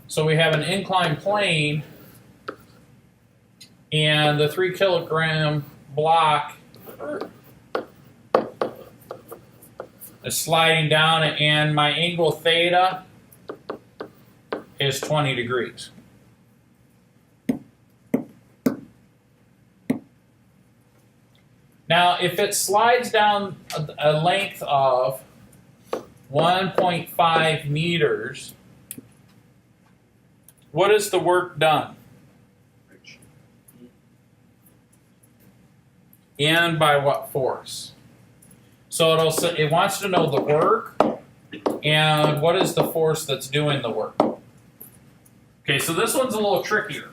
So we have an inclined plane, and the 3 kilogram block is sliding down, and my angle theta is 20 degrees. Now, if it slides down a length of 1.5 meters, what is the work done? And by what force? So it wants to know the work and what is the force that's doing the work. Okay, so this one's a little trickier.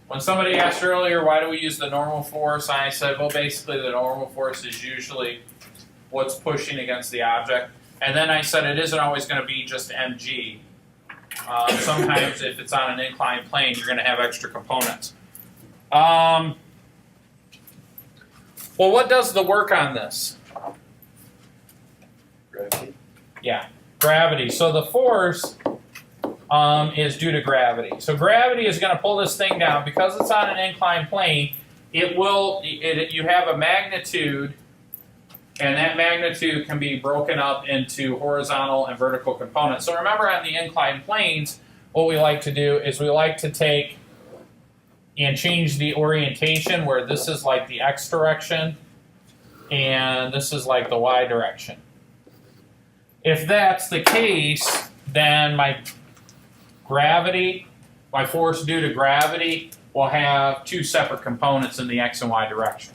When somebody asked earlier, why do we use the normal force? I said, well, basically the normal force is usually what's pushing against the object. And then I said it isn't always going to be just mg. Sometimes if it's on an inclined plane, you're going to have extra components. Well, what does the work on this? Gravity. Yeah, gravity. So the force is due to gravity. So gravity is going to pull this thing down. Because it's on an inclined plane, you have a magnitude, and that magnitude can be broken up into horizontal and vertical components. So remember, on the inclined planes, what we like to do is we like to take and change the orientation, where this is like the x direction and this is like the y direction. If that's the case, then my force due to gravity will have two separate components in the x and y direction.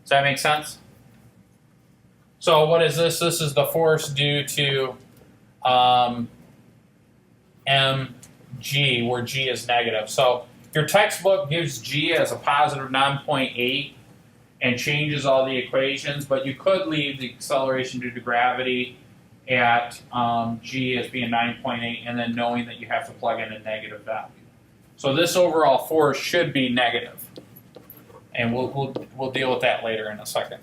Does that make sense? So what is this? This is the force due to mg, where g is negative. So your textbook gives g as a positive 9.8 and changes all the equations, but you could leave the acceleration due to gravity at g as being 9.8, and then knowing that you have to plug in a negative value. So this overall force should be negative, and we'll deal with that later in a second.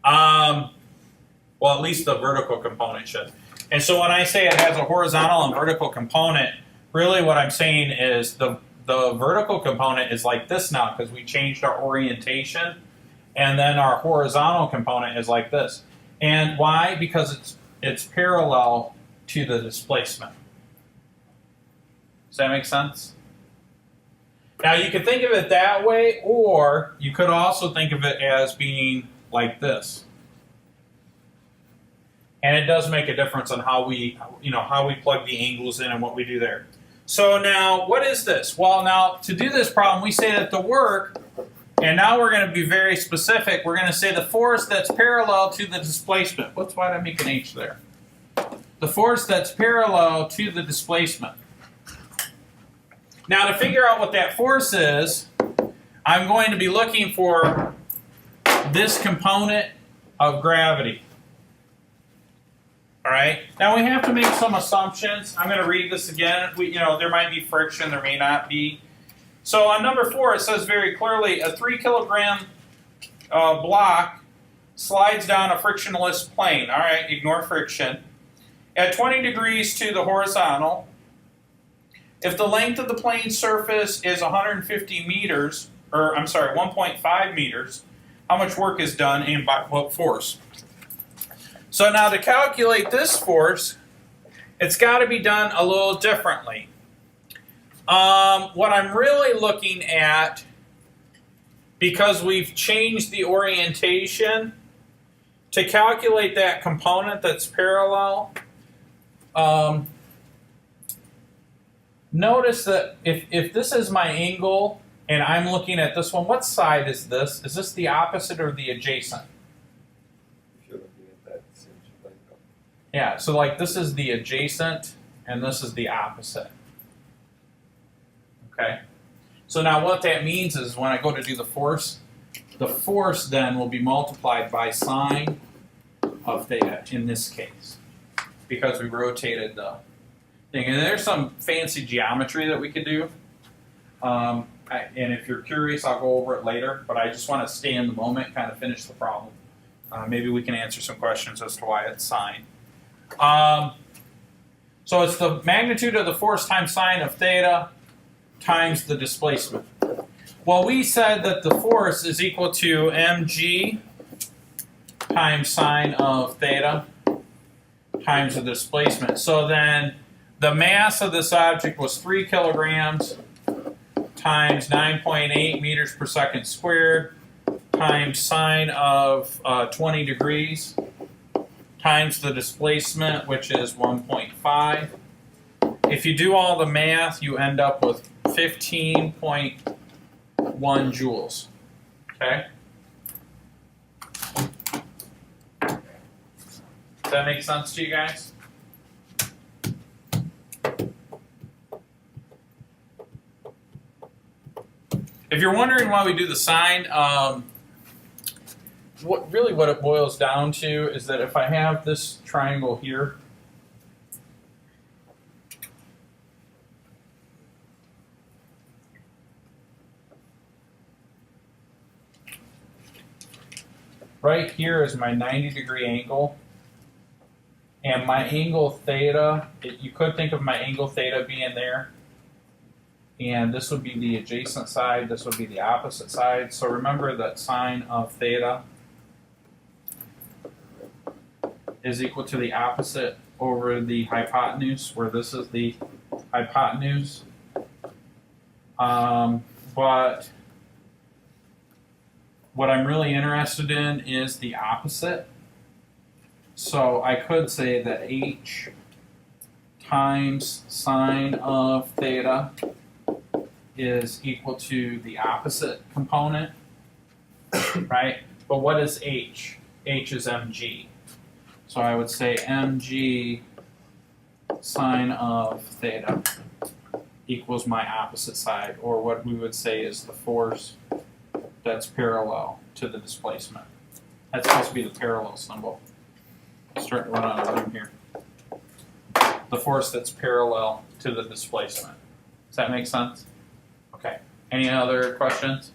Well, at least the vertical component should. And so when I say it has a horizontal and vertical component, really what I'm saying is the vertical component is like this now, because we changed our orientation, and then our horizontal component is like this. And why? Because it's parallel to the displacement. Does that make sense? Now you could think of it that way, or you could also think of it as being like this. And it does make a difference on how we plug the angles in and what we do there. So now, what is this? Well, now to do this problem, we say that the work, and now we're going to be very specific. We're going to say the force that's parallel to the displacement. Why did I make an H there? The force that's parallel to the displacement. Now, to figure out what that force is, I'm going to be looking for this component of gravity. All right. Now we have to make some assumptions. I'm going to read this again. There might be friction, there may not be. So on number 4, it says very clearly, a 3 kilogram block slides down a frictionless plane. All right, ignore friction. At 20 degrees to the horizontal. If the length of the plane surface is 150 meters, 1.5 meters, how much work is done and by what force? So now to calculate this force, it's got to be done a little differently. What I'm really looking at, because we've changed the orientation, to calculate that component that's parallel, notice that if this is my angle and I'm looking at this one, what side is this? Is this the opposite or the adjacent? If you're looking at that, it seems like Yeah, so like this is the adjacent and this is the opposite. Okay, so now what that means is when I go to do the force then will be multiplied by sine of theta in this case, because we rotated the thing. And there's some fancy geometry that we could do. And if you're curious, I'll go over it later, but I just want to stay in the moment, kind of finish the problem. Maybe we can answer some questions as to why it's sine. So it's the magnitude of the force times sine of theta times the displacement. Well, we said that the force is equal to mg times sine of theta times the displacement. So then the mass of this object was 3 kilograms times 9.8 meters per second squared times sine of 20 degrees times the displacement, which is 1.5. If you do all the math, you end up with 15.1 joules. Okay? Does that make sense to you guys? If you're wondering why we do the sine, what it boils down to is that if I have this triangle here, right here is my 90-degree angle, and my angle theta, you could think of my angle theta being there, and this would be the adjacent side, this would be the opposite side. So remember that sine of theta is equal to the opposite over the hypotenuse, where this is the hypotenuse. But what I'm really interested in is the opposite. So I could say that h times sine of theta is equal to the opposite component, right? But what is h? H is mg. So I would say mg sine of theta equals my opposite side, or what we would say is the force that's parallel to the displacement. That's supposed to be the parallel symbol. I'm starting to run out of room here. The force that's parallel to the displacement. Does that make sense? Okay. Any other questions?